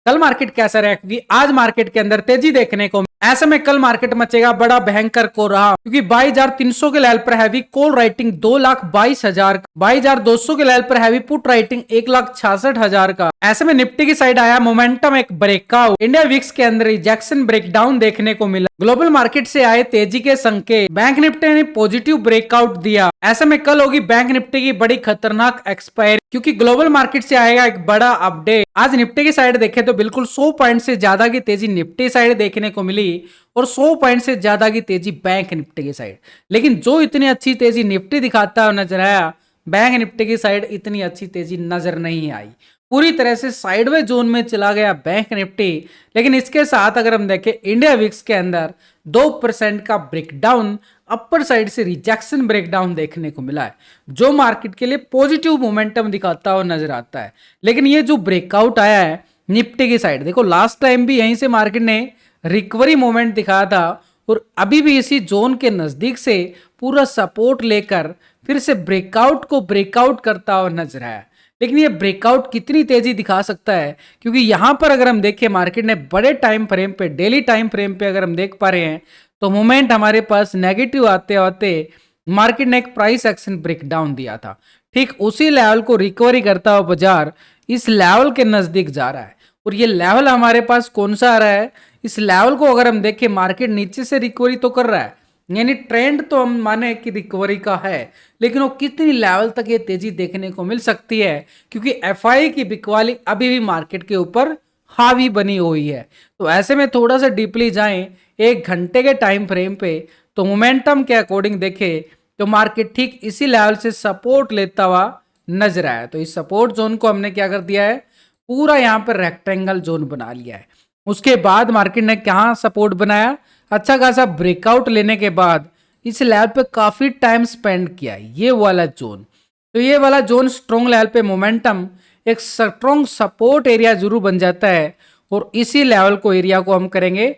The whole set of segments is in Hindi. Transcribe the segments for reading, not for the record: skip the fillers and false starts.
कल मार्केट कैसा रहा, क्योंकि आज मार्केट के अंदर तेजी देखने को, ऐसे में कल मार्केट मचेगा बड़ा भयंकर को रहा, क्योंकि 22,300 के लेवल पर हैवी कॉल राइटिंग 2,22,000, 22,200 के लेवल पर हैवी पुट राइटिंग 1,66,000 का। ऐसे में निफ्टी की साइड आया मोमेंटम एक ब्रेकआउट, इंडिया विक्स के अंदर रिजेक्शन ब्रेकडाउन देखने को मिला, ग्लोबल मार्केट से आए तेजी के संकेत, बैंक निफ्टी ने पॉजिटिव ब्रेकआउट दिया। ऐसे में कल होगी बैंक निफ्टी की बड़ी खतरनाक एक्सपायरी, क्योंकि ग्लोबल मार्केट से आएगा एक बड़ा अपडेट। आज निफ्टी की साइड देखे तो बिल्कुल 100 पॉइंट से ज्यादा की तेजी निफ्टी साइड देखने को मिली और 100 पॉइंट से ज्यादा की तेजी बैंक निफ्टी की साइड। लेकिन जो इतनी अच्छी तेजी निफ्टी दिखाता हुआ नजर आया, बैंक निफ्टी की साइड इतनी अच्छी तेजी नजर नहीं आई, पूरी तरह से साइडवे जोन में चला गया बैंक निफ्टी। लेकिन इसके साथ अगर हम देखें इंडिया विक्स के अंदर 2% का ब्रेकडाउन, अपर साइड से रिजेक्शन ब्रेकडाउन देखने को मिला है, जो मार्केट के लिए पॉजिटिव मोमेंटम दिखाता हुआ नजर आता है। लेकिन ये जो ब्रेकआउट आया है निफ्टी की साइड, देखो लास्ट टाइम भी यहीं से मार्केट ने रिकवरी मोमेंट दिखाया था और अभी भी इसी जोन के नजदीक से पूरा सपोर्ट लेकर फिर से ब्रेकआउट को ब्रेकआउट करता हुआ नजर आया। लेकिन ये ब्रेकआउट कितनी तेजी दिखा सकता है, क्योंकि यहां पर अगर हम देखें मार्केट ने बड़े टाइम फ्रेम पे, डेली टाइम फ्रेम पे अगर हम देख पा रहे हैं तो मोमेंट हमारे पास नेगेटिव आते आते मार्केट ने एक प्राइस एक्शन ब्रेकडाउन दिया था। ठीक उसी लेवल को रिकवरी करता हुआ बाजार इस लेवल के नजदीक जा रहा है और ये लेवल हमारे पास कौन सा आ रहा है, इस लेवल को अगर हम देखें मार्केट नीचे से रिकवरी तो कर रहा है, यानी ट्रेंड तो हम माने कि रिकवरी का है, लेकिन वो कितनी लेवल तक ये तेजी देखने को मिल सकती है, क्योंकि एफआई की बिकवाली अभी भी मार्केट के ऊपर हावी बनी हुई है। तो ऐसे में थोड़ा सा डीपली जाएं 1 घंटे के टाइम फ्रेम पे, तो मोमेंटम के अकॉर्डिंग देखें तो मार्केट ठीक इसी लेवल से सपोर्ट लेता हुआ नजर आया। तो इस सपोर्ट जोन को हमने क्या कर दिया है, पूरा यहाँ पर रेक्टेंगल जोन बना लिया है। उसके बाद मार्केट ने कहाँ सपोर्ट बनाया, अच्छा खासा ब्रेकआउट लेने के बाद इस लेवल पे काफी टाइम स्पेंड किया, ये वाला जोन। तो ये वाला जोन स्ट्रॉन्ग लेवल पे मोमेंटम एक स्ट्रॉन्ग सपोर्ट एरिया जरूर बन जाता है और इसी लेवल को एरिया को हम करेंगे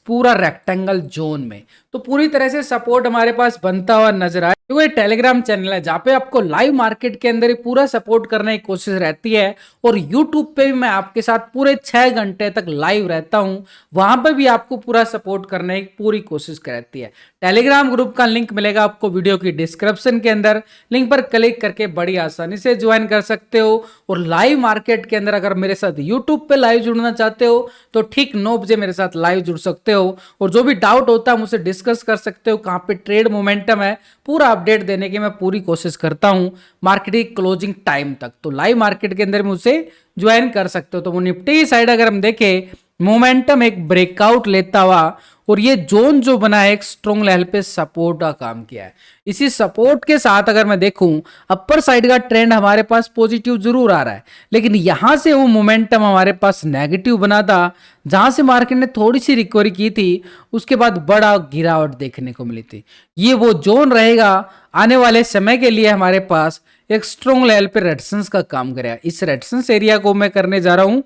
पूरा रेक्टेंगल जोन में। तो पूरी तरह से सपोर्ट हमारे पास बनता हुआ नजर आए। तो ये टेलीग्राम चैनल है जहाँ पे आपको लाइव मार्केट के अंदर ही पूरा सपोर्ट करने की कोशिश रहती है और यूट्यूब पे भी मैं आपके साथ पूरे 6 घंटे तक लाइव रहता हूँ, वहां पे भी आपको पूरा सपोर्ट करने की पूरी कोशिश रहती है। टेलीग्राम ग्रुप का लिंक मिलेगा आपको वीडियो की डिस्क्रिप्शन के अंदर, लिंक पर क्लिक करके बड़ी आसानी से ज्वाइन कर सकते हो। और लाइव मार्केट के अंदर अगर मेरे साथ यूट्यूब पे लाइव जुड़ना चाहते हो तो ठीक 9 बजे मेरे साथ लाइव जुड़ सकते हो और जो भी डाउट होता है मुझसे डिस्कस कर सकते हो, कहाँ पे ट्रेड मोमेंटम है पूरा अपडेट देने की मैं पूरी कोशिश करता हूं मार्केट की क्लोजिंग टाइम तक। तो लाइव मार्केट के अंदर मुझसे ज्वाइन कर सकते हो। तो वो निफ्टी की साइड अगर हम देखें मोमेंटम एक ब्रेकआउट लेता हुआ और ये जोन जो बना है एक स्ट्रॉन्ग लेवल पे सपोर्ट का काम किया है। इसी सपोर्ट के साथ अगर मैं देखूं अपर साइड का ट्रेंड हमारे पास पॉजिटिव जरूर आ रहा है, लेकिन यहां से वो मोमेंटम हमारे पास नेगेटिव बना था, जहां से मार्केट ने थोड़ी सी रिकवरी की थी उसके बाद बड़ा गिरावट देखने को मिली थी। ये वो जोन रहेगा आने वाले समय के लिए हमारे पास एक स्ट्रॉन्ग लेवल पे रेजिस्टेंस का काम करेगा। इस रेजिस्टेंस एरिया को मैं करने जा रहा हूं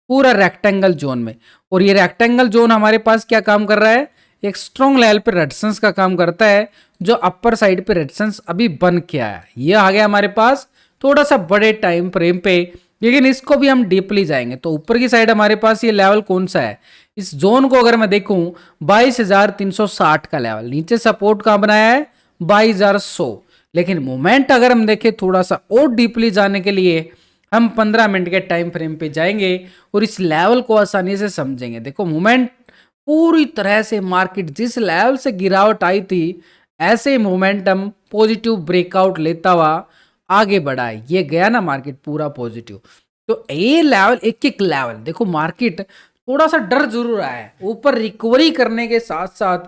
पूरा रेक्टेंगल जोन में, और ये रेक्टेंगल जोन हमारे पास क्या काम कर रहा है, एक स्ट्रॉन्ग लेवल पे रेजिस्टेंस का काम करता है, जो अपर साइड पे रेजिस्टेंस अभी बन के आया। ये आ गया हमारे पास थोड़ा सा बड़े टाइम फ्रेम पे, लेकिन इसको भी हम डीपली जाएंगे। तो ऊपर की साइड हमारे पास ये लेवल कौन सा है, इस जोन को अगर मैं देखूं 22,360 का लेवल, नीचे सपोर्ट कहां बनाया है 22,100। लेकिन मोमेंट अगर हम देखें थोड़ा सा और डीपली जाने के लिए हम 15 मिनट के टाइम फ्रेम पे जाएंगे और इस लेवल को आसानी से समझेंगे। देखो मोमेंट पूरी तरह से मार्केट जिस लेवल से गिरावट आई थी ऐसे मोमेंटम पॉजिटिव ब्रेकआउट लेता हुआ आगे बढ़ा है। ये गया ना मार्केट पूरा पॉजिटिव। तो ये लेवल एक एक लेवल देखो, मार्केट थोड़ा सा डर जरूर रहा है ऊपर रिकवरी करने के साथ साथ,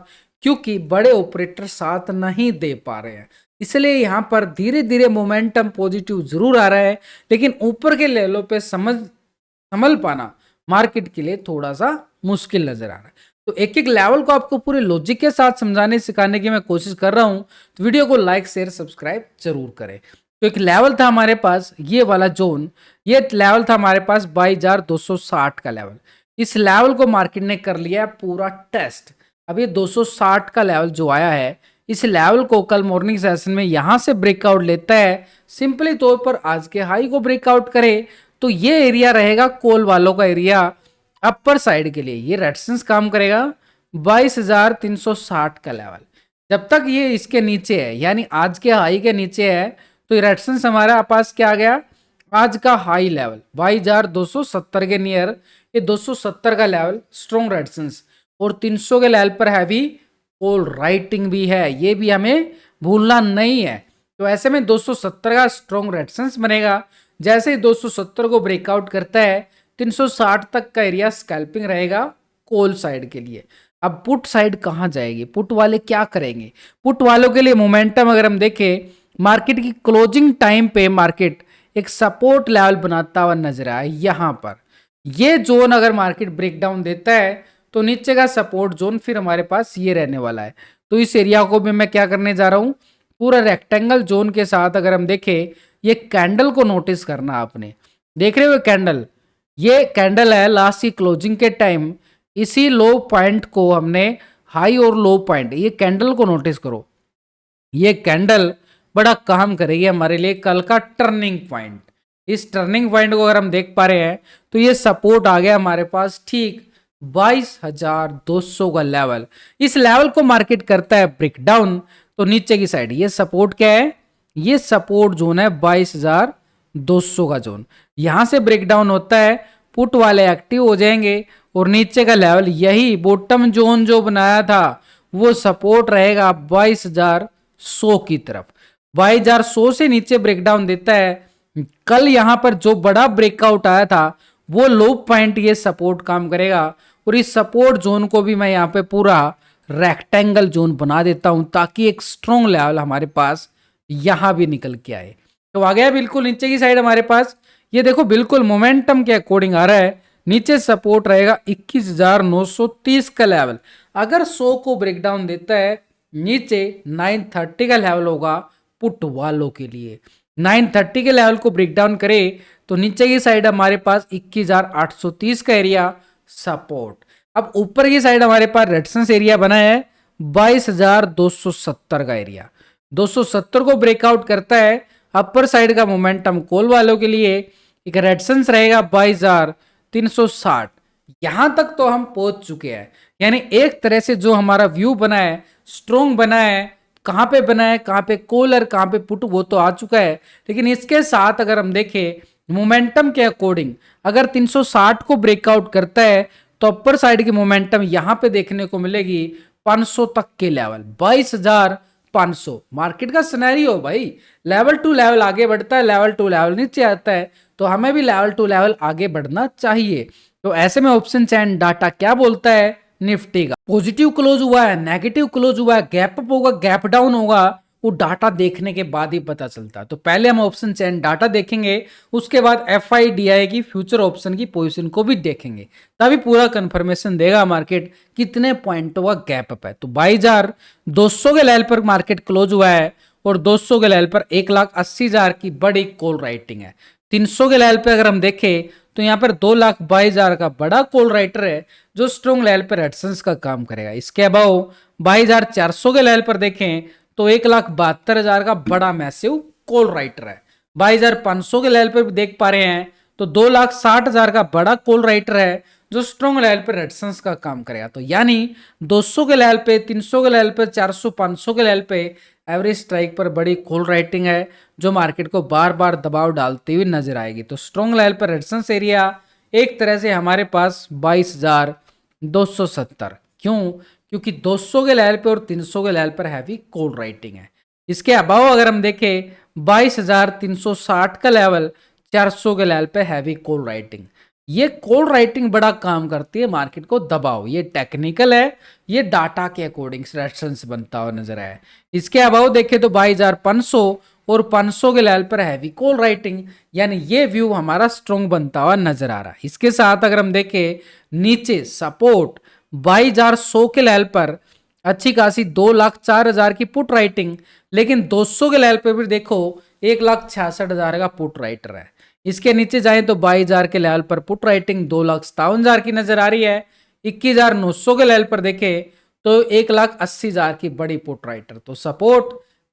क्योंकि बड़े ऑपरेटर साथ नहीं दे पा रहे हैं, इसलिए यहां पर धीरे धीरे मोमेंटम पॉजिटिव जरूर आ रहा है, लेकिन ऊपर के लेवलों पे संभल पाना मार्केट के लिए थोड़ा सा मुश्किल नजर आ रहा है। तो एक एक लेवल को आपको पूरे लॉजिक के साथ समझाने सिखाने की मैं कोशिश कर रहा हूं, तो वीडियो को लाइक शेयर सब्सक्राइब जरूर करें। तो एक लेवल था हमारे पास ये वाला जोन, ये लेवल था हमारे पास 22,260 का लेवल। इस लेवल को मार्केट ने कर लिया पूरा टेस्ट। अब ये 260 का लेवल जो आया है, इस लेवल को कल मॉर्निंग सेशन में यहां से ब्रेकआउट लेता है, सिंपली तौर पर आज के हाई को ब्रेकआउट करे तो ये एरिया रहेगा कॉल वालों का एरिया, अपर साइड के लिए ये रेजिस्टेंस काम करेगा 22,360 का लेवल। जब तक ये इसके नीचे है, यानी आज के हाई के नीचे है, तो ये रेजिस्टेंस हमारा पास क्या आ गया, आज का हाई लेवल 2270 के नियर, ये 270 का लेवल स्ट्रॉन्ग रेजिस्टेंस, और 300 के लेवल पर हैवी कॉल राइटिंग भी है, ये भी हमें भूलना नहीं है। तो ऐसे में 270 का स्ट्रॉन्ग रेजिस्टेंस बनेगा। जैसे ही 270 को ब्रेकआउट करता है, 360 तक का एरिया स्कैल्पिंग रहेगा कॉल साइड के लिए। अब पुट साइड कहां जाएगी, पुट वाले क्या करेंगे? पुट वालों के लिए मोमेंटम अगर हम देखें, मार्केट की क्लोजिंग टाइम पे मार्केट एक सपोर्ट लेवल बनाता हुआ नजर आया यहां पर। ये जोन अगर मार्केट ब्रेकडाउन देता है तो नीचे का सपोर्ट जोन फिर हमारे पास ये रहने वाला है। तो इस एरिया को भी मैं क्या करने जा रहा हूं, पूरा रेक्टेंगल जोन के साथ अगर हम देखें, ये कैंडल को नोटिस करना आपने, देख रहे हो कैंडल, ये कैंडल है लास्ट की क्लोजिंग के टाइम, इसी लो पॉइंट को हमने हाई और लो पॉइंट, ये कैंडल को नोटिस करो, ये कैंडल बड़ा काम करेगी हमारे लिए कल का टर्निंग पॉइंट। इस टर्निंग पॉइंट को अगर हम देख पा रहे हैं तो ये सपोर्ट आ गया हमारे पास ठीक 22,200 का लेवल। इस लेवल को मार्केट करता है ब्रेक डाउन, तो नीचे की साइड ये सपोर्ट क्या है, ये सपोर्ट जोन है 22,200 का जोन। यहां से ब्रेक डाउन होता है, पुट वाले एक्टिव हो जाएंगे और नीचे का लेवल यही बॉटम जोन जो बनाया था वो सपोर्ट रहेगा 22,100 की तरफ। 22,100 से नीचे ब्रेकडाउन देता है, कल यहां पर जो बड़ा ब्रेकआउट आया था वो लो पॉइंट ये सपोर्ट काम करेगा। और इस सपोर्ट जोन को भी मैं यहाँ पे पूरा रेक्टेंगल जोन बना देता हूं ताकि एक स्ट्रॉन्ग लेवल हमारे पास यहां भी निकल के आए। तो आ गया बिल्कुल नीचे की साइड हमारे पास, ये देखो बिल्कुल मोमेंटम के अकॉर्डिंग आ रहा है। नीचे सपोर्ट रहेगा 21,930 का लेवल। अगर 100 को ब्रेकडाउन देता है, नीचे 930 का लेवल होगा पुट वालों के लिए। 930 के लेवल को ब्रेकडाउन करे तो नीचे की साइड हमारे पास 21,830 का एरिया सपोर्ट। अब ऊपर की साइड हमारे पास रेजिस्टेंस एरिया बना है 22,270 का एरिया। 270 को ब्रेकआउट करता है, अपर साइड का मोमेंटम कॉल वालों के लिए एक रेजिस्टेंस रहेगा 22,360। यहां तक तो हम पहुंच चुके हैं, यानी एक तरह से जो हमारा व्यू बना है स्ट्रॉन्ग बना है। कहां पे बना है, कहां पे कॉल और कहां पे पुट, वो तो आ चुका है। लेकिन इसके साथ अगर हम देखें मोमेंटम के अकॉर्डिंग, अगर 360 को ब्रेकआउट करता है तो अपर साइड की मोमेंटम यहां पे देखने को मिलेगी 500 तक के लेवल, 22,500 मार्केट का सिनेरियो भाई। लेवल टू लेवल आगे बढ़ता है, लेवल टू लेवल नीचे आता है, तो हमें भी लेवल टू लेवल आगे बढ़ना चाहिए। तो ऐसे में ऑप्शन चैन डाटा क्या बोलता है, निफ्टी का पॉजिटिव क्लोज हुआ है, नेगेटिव क्लोज हुआ है, गैप अप होगा, गैप डाउन होगा, वो डाटा देखने के बाद ही पता चलता है। तो पहले हम ऑप्शन चैन डाटा देखेंगे, उसके बाद FIDI की फ्यूचर ऑप्शन की पोजीशन को भी देखेंगे, तभी पूरा कंफर्मेशन देगा मार्केट कितने पॉइंटों का गैप अप है। तो 22,200 के लेवल पर मार्केट क्लोज हुआ है और 200 के लेवल पर 1,80,000 की बड़ी कॉल राइटिंग है। 300 के लेवल पे अगर हम देखें तो यहाँ पर 2,22,000 का बड़ा कॉल राइटर है जो स्ट्रॉन्ग लेवल पर रेजिस्टेंस का काम करेगा। इसके अबाव 22,400 के लेवल पर देखें तो 1,72,000 का बड़ा मैसिव कॉल राइटर है। 22,500 के लेवल पर भी देख पा रहे हैं तो 2,60,000 का बड़ा कॉल राइटर है जो स्ट्रॉन्ग लेवल पर रेजिस्टेंस का काम करेगा। तो यानी 200 के लेवल पे, 300 के लेवल पे, 400, 500 के लेवल पे एवरेज स्ट्राइक पर बड़ी कॉल राइटिंग है जो मार्केट को बार बार दबाव डालती हुई नजर आएगी। तो स्ट्रॉन्ग लेवल पर रेजिस्टेंस एरिया एक तरह से हमारे पास 22,270। क्यों? क्योंकि 200 के लेवल पे और 300 के लेवल पर हैवी कॉल राइटिंग है। इसके अभाव अगर हम देखें 22,360 का लेवल, 400 के लेवल पे हैवी कॉल राइटिंग। ये कॉल राइटिंग बड़ा काम करती है मार्केट को दबाव, ये टेक्निकल है, ये डाटा के अकॉर्डिंग रेजिस्टेंस बनता हुआ नजर आया। इसके अभाव देखें तो 22,500 और 500 के लेवल पर हैवी कॉल राइटिंग, यानी ये व्यू हमारा स्ट्रॉन्ग बनता हुआ नजर आ रहा है। इसके साथ अगर हम देखें नीचे सपोर्ट 22,100 के लेवल पर अच्छी खासी 2,04,000 की पुट राइटिंग, लेकिन 200 के लेवल पे भी देखो 1,66,000 का पुट राइटर है। इसके नीचे जाएं तो 22,000 के लेवल पर पुट राइटिंग 2,57,000 की नजर आ रही है। 21,900 के लेवल पर देखें तो 1,80,000 की बड़ी पुट राइटर। तो सपोर्ट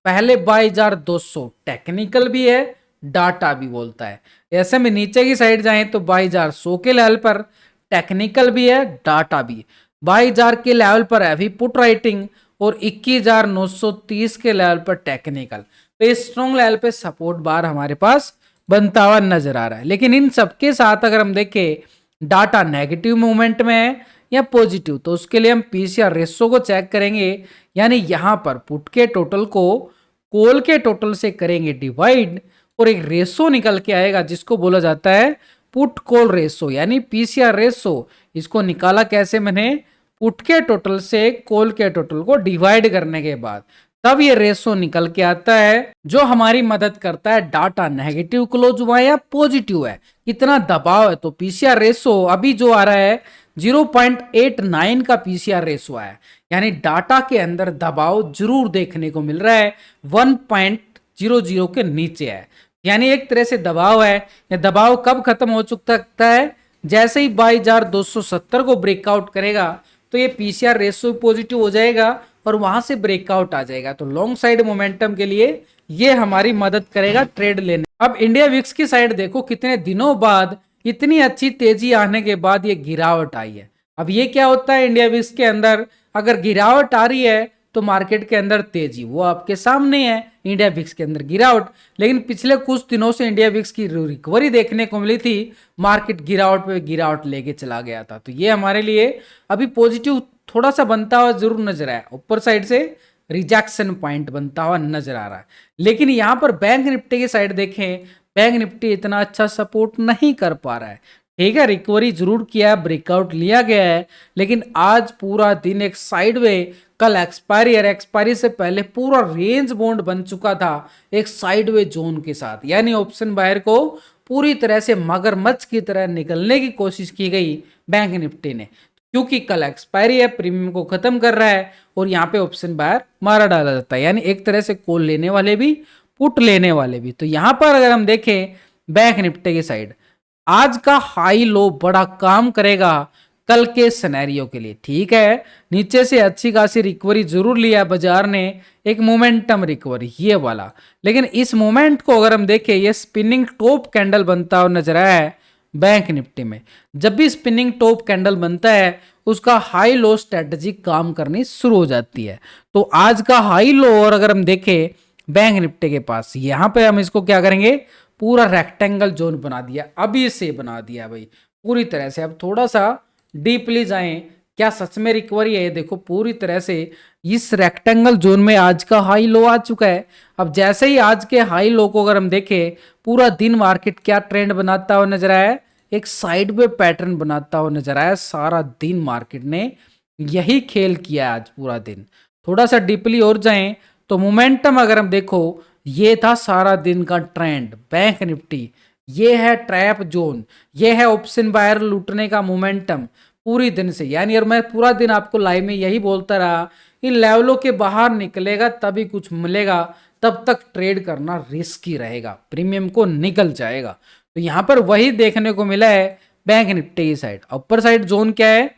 पहले 22,200 टेक्निकल भी है, डाटा भी बोलता है। ऐसे में नीचे की साइड जाएं तो 22,100 के लेवल पर टेक्निकल भी है, डाटा भी है। 22,000 के लेवल पर हैवी पुट राइटिंग और 21,930 के लेवल पर टेक्निकल। तो इस स्ट्रॉन्ग लेवल पे सपोर्ट बार हमारे पास बनता हुआ नजर आ रहा है। लेकिन इन सबके साथ अगर हम देखें डाटा नेगेटिव मूवमेंट में है या पॉजिटिव, तो उसके लिए हम पीसीआर रेशो को चेक करेंगे। यानी यहां पर पुट के टोटल को कॉल के टोटल से करेंगे डिवाइड और एक रेशो निकल के आएगा जिसको बोला जाता है पुट कॉल रेशो यानी पीसीआर रेशो। इसको निकाला कैसे मैंने, पुट के टोटल से कॉल के टोटल को डिवाइड करने के बाद तब ये रेशो निकल के आता है जो हमारी मदद करता है डाटा नेगेटिव क्लोज हुआ है या पॉजिटिव है, कितना दबाव है। तो पीसीआर रेशो अभी जो आ रहा है 0.89 का पीसीआर रेशो है, यानी डाटा के अंदर दबाव जरूर देखने को मिल रहा है 1.00 के नीचे है। यानी एक तरह से दबाव है, या दबाव कब खत्म हो सकता है, जैसे ही 22,270 को ब्रेकआउट करेगा तो ये पीसीआर रेशो पॉजिटिव हो जाएगा और वहां से ब्रेकआउट आ जाएगा। तो लॉन्ग साइड मोमेंटम के लिए ये हमारी मदद करेगा ट्रेड लेने। अब इंडिया विक्स की साइड देखो, कितने दिनों बाद इतनी अच्छी तेजी आने के बाद ये गिरावट आई है। अब ये क्या होता है इंडिया विक्स के अंदर, अगर गिरावट आ रही है तो मार्केट के अंदर तेजी, वो आपके सामने है इंडिया विक्स के अंदर गिरावट। लेकिन पिछले कुछ दिनों से इंडिया विक्स की रिकवरी देखने को मिली थी, मार्केट गिरावट पे गिरावट लेके चला गया था। तो ये हमारे लिए अभी पॉजिटिव थोड़ा सा बनता हुआ जरूर नजर आया, ऊपर साइड से रिजेक्शन पॉइंट बनता हुआ नजर आ रहा है। लेकिन यहां पर बैंक निफ्टी की साइड देखें, बैंक निफ्टी इतना अच्छा सपोर्ट नहीं कर पा रहा है। ठीक है, रिकवरी जरूर किया है, ब्रेकआउट लिया गया है, लेकिन आज पूरा दिन एक साइडवे, कल एक्सपायरी और एक्सपायरी से पहले पूरा रेंज बॉन्ड बन चुका था एक साइडवे जोन के साथ। यानी ऑप्शन बायर को पूरी तरह से मगरमच्छ की तरह निकलने की कोशिश की गई बैंक निफ्टी ने, क्योंकि कल एक्सपायरी है, प्रीमियम को खत्म कर रहा है और यहाँ पे ऑप्शन बायर मारा डाला जाता है। यानी एक तरह से कॉल लेने वाले भी पुट लेने वाले भी। तो यहां पर अगर हम देखें बैंक निफ्टी की साइड, आज का हाई लो बड़ा काम करेगा कल के सिनेरियो के लिए। ठीक है, नीचे से अच्छी खासी रिकवरी जरूर लिया बाजार ने, एक मोमेंटम रिकवरी ये वाला। लेकिन इस मोमेंट को अगर हम देखें, ये स्पिनिंग टॉप कैंडल बनता हुआ नजर आया है बैंक निफ्टी में। जब भी स्पिनिंग टॉप कैंडल बनता है उसका हाई लो स्ट्रेटजी काम करनी शुरू हो जाती है। तो आज का हाई लो और अगर हम देखें बैंक निफ्टी के पास, यहां पे हम इसको क्या करेंगे, पूरा रेक्टेंगल जोन बना दिया, अभी से बना दिया भाई पूरी तरह से। अब थोड़ा सा डीपली जाएं, क्या सच में रिकवरी है। देखो पूरी तरह से इस रेक्टेंगल जोन में आज का हाई लो आ चुका है। अब जैसे ही आज के हाई लो को अगर हम देखें, पूरा दिन मार्केट क्या ट्रेंड बनाता हुआ नजर आया है, एक साइडवे पैटर्न बनाता हुआ नजर आया। सारा दिन मार्केट ने यही खेल किया आज पूरा दिन। थोड़ा सा डीपली और जाएं तो मोमेंटम अगर हम देखो, ये था सारा दिन का ट्रेंड बैंक निफ्टी, ये है ट्रैप जोन, ये है ऑप्शन बायर लूटने का मोमेंटम पूरी दिन से। यानी और मैं पूरा दिन आपको लाइव में यही बोलता रहा, इन लेवलों के बाहर निकलेगा तभी कुछ मिलेगा, तब तक ट्रेड करना रिस्की रहेगा, प्रीमियम को निकल जाएगा। तो यहां पर वही देखने को मिला है बैंक निफ्टी की साइड। अपर साइड जोन क्या है,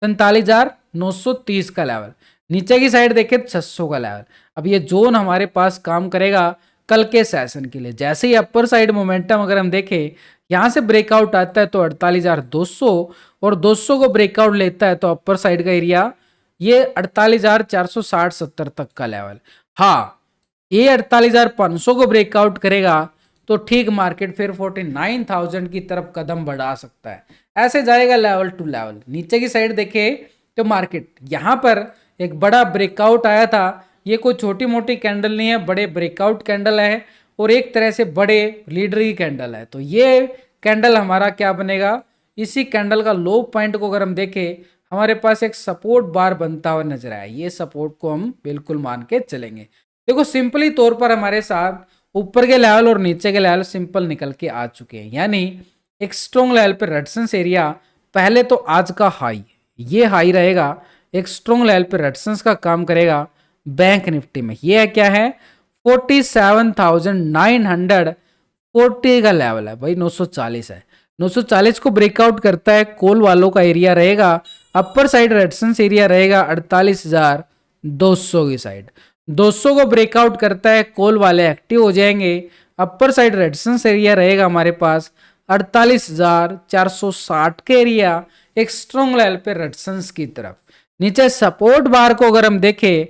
47,930 का लेवल, नीचे की साइड देखे 600 का लेवल। अब ये जोन हमारे पास काम करेगा कल के सेशन के लिए। जैसे ही अपर साइड मोमेंटम अगर हम देखें, यहां से ब्रेकआउट आता है तो 48,200 और 200 को ब्रेकआउट लेता है तो अपर साइड का एरिया ये 48,460-70 तक का लेवल। हाँ, ये 48,500 को ब्रेकआउट करेगा तो ठीक मार्केट फिर 49,000 की तरफ कदम बढ़ा सकता है। ऐसे जाएगा लेवल टू लेवल। नीचे की साइड देखे तो मार्केट यहां पर एक बड़ा ब्रेकआउट आया था, ये कोई छोटी मोटी कैंडल नहीं है, बड़े ब्रेकआउट कैंडल है और एक तरह से बड़े लीडर की कैंडल है। तो ये कैंडल हमारा क्या बनेगा, इसी कैंडल का लो पॉइंट को अगर हम देखें, हमारे पास एक सपोर्ट बार बनता हुआ नजर आया। ये सपोर्ट को हम बिल्कुल मान के चलेंगे। देखो सिंपली तौर पर हमारे साथ ऊपर के लेवल और नीचे के लेवल सिंपल निकल के आ चुके हैं। यानी एक स्ट्रॉन्ग लेवल पे रेजिस्टेंस एरिया, पहले तो आज का हाई, ये हाई रहेगा, एक स्ट्रॉन्ग लेवल पे रेजिस्टेंस का काम करेगा बैंक निफ्टी में। ये क्या है, 47,940 का लेवल है भाई, 940 है। 940 को ब्रेकआउट करता है, कॉल वालों का एरिया रहेगा, अपर साइड रेजिस्टेंस एरिया रहेगा 48,200 की साइड। 200 को ब्रेकआउट करता है, कॉल वाले एक्टिव हो जाएंगे, अपर साइड रेजिस्टेंस एरिया रहेगा हमारे पास 48,460 के एरिया। एक स्ट्रॉन्ग लेवल पे रेजिस्टेंस की तरफ। नीचे सपोर्ट बार को अगर हम देखें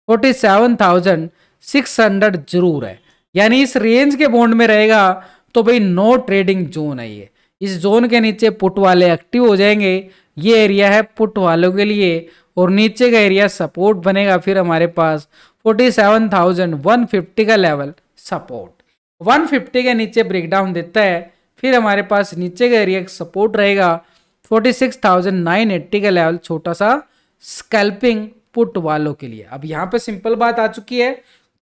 47,600 जरूर है, यानी इस रेंज के बॉन्ड में रहेगा तो भाई नो ट्रेडिंग जोन है ये। इस जोन के नीचे पुट वाले एक्टिव हो जाएंगे, ये एरिया है पुट वालों के लिए, और नीचे का एरिया सपोर्ट बनेगा फिर हमारे पास 47,150 का लेवल सपोर्ट। 150 के नीचे ब्रेकडाउन देता है, फिर हमारे पास नीचे का एरिया सपोर्ट रहेगा 46,980 का लेवल, छोटा सा स्कैल्पिंग पुट वालों के लिए। अब यहाँ पे सिंपल बात आ चुकी है,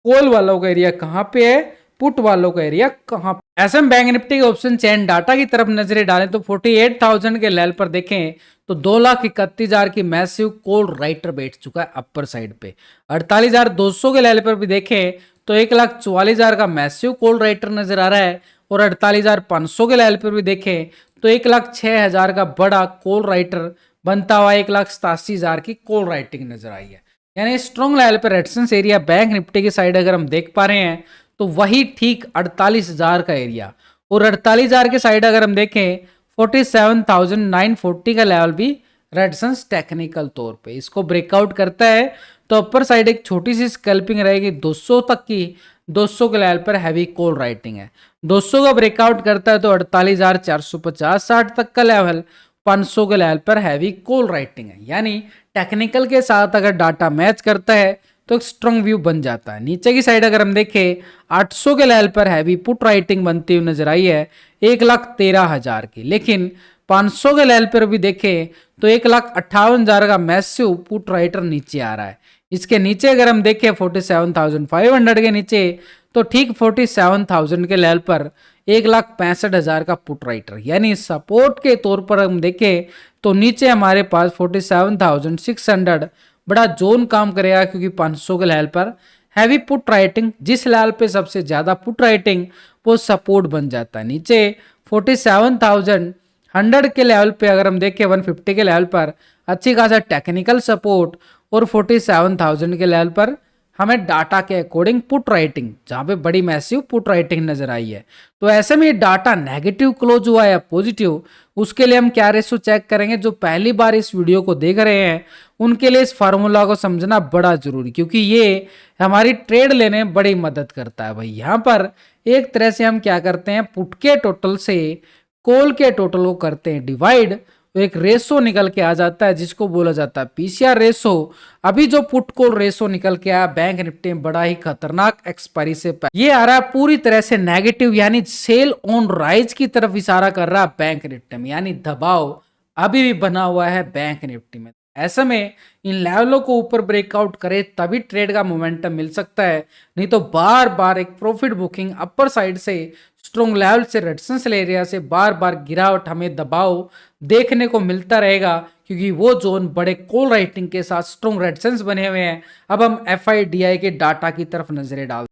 कॉल वालों का एरिया कहाँ पे है, पुट वालों का एरिया कहाँ पे। एसएम बैंक निफ्टी के ऑप्शन चेन डाटा की तरफ नजरें डालें तो 48,000 के लेवल पर देखें तो 2,31,000 की मैसिव कॉल राइटर बैठ चुका है अपर साइड पे। 48,200 के लेवल पर भी देखें तो 1,44,000 का मैसिव कॉल राइटर नजर आ रहा है, और 48,500 के लेवल पर भी देखें तो 1,06,000 का बड़ा कॉल राइटर बनता हुआ 1,87,000 की कॉल राइटिंग नजर आई है। यानी स्ट्रॉन्ग लेवल पर रेजिस्टेंस एरिया बैंक निफ्टी की साइड अगर हम देख पा रहे हैं तो वही ठीक 48,000 का एरिया, और 48,000 के साइड अगर हम देखें 47,940 का लेवल भी रेजिस्टेंस टेक्निकल तौर पे इसको ब्रेकआउट करता है तो अपर साइड एक छोटी सी स्कैल्पिंग रहेगी 200 तक की। 200 के लेवल पर हैवी कॉल राइटिंग है, 200 का ब्रेकआउट करता है तो 48,450-60 तक का लेवल, 500 के लेवल पर हैवी कॉल राइटिंग है। यानी टेक्निकल के साथ अगर डाटा मैच करता है तो एक स्ट्रॉन्ग व्यू बन जाता है। नीचे की साइड अगर हम देखें 800 के लेवल पर हैवी पुट राइटिंग बनती हुई नजर आई है 1,13,000 की, लेकिन 500 के लेवल पर भी देखें तो 1,58,000 का मैसिव पुट राइटर नीचे आ रहा है। इसके नीचे अगर हम देखें 47,500 के नीचे तो ठीक 47,000 के लेवल पर 1,65,000 का पुट राइटर, यानी सपोर्ट के तौर पर हम देखें तो नीचे हमारे पास 47,600 बड़ा जोन काम करेगा, क्योंकि 500 के लेवल पर हैवी पुट राइटिंग, जिस लेवल पे सबसे ज्यादा पुट राइटिंग वो सपोर्ट बन जाता है। नीचे 47,100 के लेवल पे अगर हम देखें 150 के लेवल पर अच्छी खासा टेक्निकल सपोर्ट, और 47,000 के लेवल पर हमें डाटा के अकॉर्डिंग पुट राइटिंग, जहां पे बड़ी मैसिव पुट राइटिंग नजर आई है। तो ऐसे में डाटा नेगेटिव क्लोज हुआ या पॉजिटिव, उसके लिए हम क्या रेशो चेक करेंगे। जो पहली बार इस वीडियो को देख रहे हैं उनके लिए इस फार्मूला को समझना बड़ा जरूरी, क्योंकि ये हमारी ट्रेड लेने में बड़ी मदद करता है। भाई यहाँ पर एक तरह से हम क्या करते हैं, पुट के टोटल से कॉल के टोटल को करते हैं डिवाइड, तो एक रेशो निकल के आ जाता है जिसको बोला जाता है पीसीआर रेशो। अभी जो पुट कॉल रेशो निकल के आया बैंक निफ्टी में बड़ा ही खतरनाक एक्सपायरी से ये आ रहा है पूरी तरह से नेगेटिव, यानी सेल ऑन राइज की तरफ इशारा कर रहा है बैंक निफ्टी में, यानी दबाव अभी भी बना हुआ है बैंक निफ्टी में। ऐसे में इन लेवलों को ऊपर ब्रेकआउट करे तभी ट्रेड का मोमेंटम मिल सकता है, नहीं तो बार बार एक प्रॉफिट बुकिंग अपर साइड से स्ट्रॉन्ग लेवल से रेजिस्टेंस एरिया से बार बार गिरावट हमें दबाव देखने को मिलता रहेगा, क्योंकि वो जोन बड़े कॉल राइटिंग के साथ स्ट्रॉन्ग रेजिस्टेंस बने हुए हैं। अब हम एफआईडीआई के डाटा की तरफ नजरें डाल